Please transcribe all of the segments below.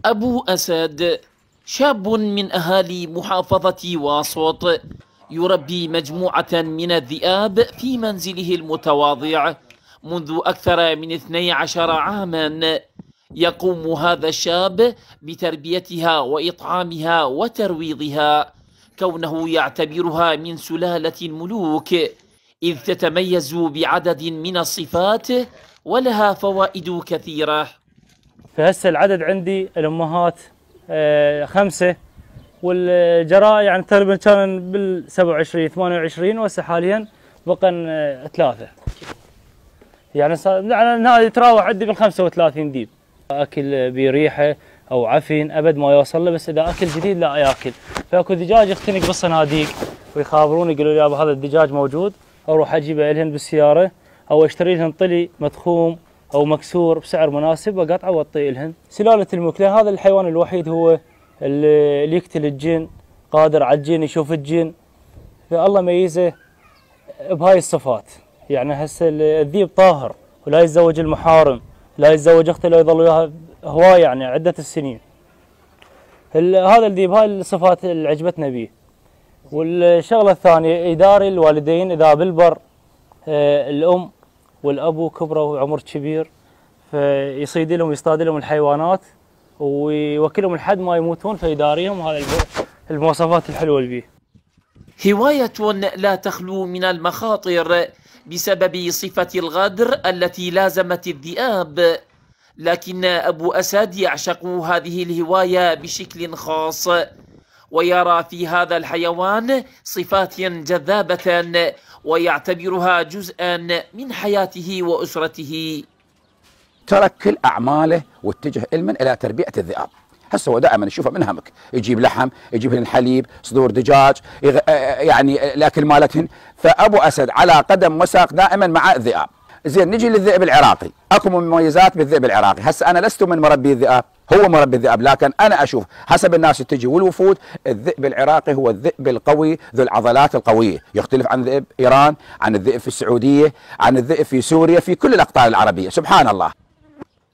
أبو أسد شاب من أهالي محافظة واسط، يربي مجموعة من الذئاب في منزله المتواضع منذ أكثر من 12 عاما. يقوم هذا الشاب بتربيتها وإطعامها وترويضها، كونه يعتبرها من سلالة الملوك، إذ تتميز بعدد من الصفات ولها فوائد كثيرة. فهسه العدد عندي الأمهات 5، والجراء يعني تقريبا كان بال 27 28، وهسه حاليا بقن 3. يعني صار يتراوح عندي بال 35 ديب. اكل بريحه او عفن ابد ما يوصل له، بس اذا اكل جديد لا ياكل. فاكو دجاج يختنق بالصناديق ويخابروني يقولوا لي هذا الدجاج موجود، اروح اجيبه لهن بالسياره او اشتري لهن طلي مدخوم او مكسور بسعر مناسب واقطعه واعطيه لهن. سلاله الملك، هذا الحيوان الوحيد هو اللي يقتل الجن، قادر على الجن، يشوف الجن، فالله ميزه بهاي الصفات. يعني هسه الذيب طاهر ولا يتزوج المحارم، لا يتزوج اخته، لا يظل وياها هواي يعني عده السنين. هذا الذيب هاي الصفات اللي عجبتنا به. والشغله الثانيه يداري الوالدين اذا بالبر الام والابو كبروا عمر كبير، فيصيد لهم ويصطاد لهم الحيوانات ويوكلهم لحد ما يموتون، فيداريهم. هذا المواصفات الحلوه اللي بيه. هواية لا تخلو من المخاطر بسبب صفة الغدر التي لازمت الذئاب، لكن أبو أسد يعشق هذه الهواية بشكل خاص، ويرى في هذا الحيوان صفات جذابة ويعتبرها جزءا من حياته وأسرته. ترك كل أعماله واتجه علما إلى تربية الذئاب. هسه هو دائما نشوفه منهمك، يجيب لحم، يجيب لهم حليب، صدور دجاج، يعني الاكل مالتهن. فابو اسد على قدم وساق دائما مع الذئاب. زين، نجي للذئب العراقي، اكو مميزات بالذئب العراقي. هسه انا لست من مربي الذئاب، هو مربي الذئاب، لكن انا اشوف حسب الناس تجي والوفود، الذئب العراقي هو الذئب القوي ذو العضلات القويه، يختلف عن ذئب ايران، عن الذئب في السعوديه، عن الذئب في سوريا، في كل الاقطار العربيه، سبحان الله.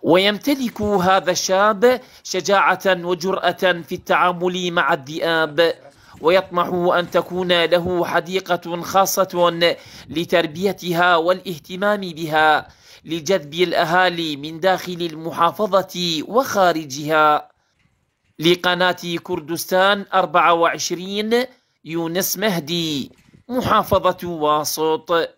ويمتلك هذا الشاب شجاعة وجرأة في التعامل مع الذئاب، ويطمح أن تكون له حديقة خاصة لتربيتها والاهتمام بها لجذب الأهالي من داخل المحافظة وخارجها. لقناة كردستان 24، يونس مهدي، محافظة واسط.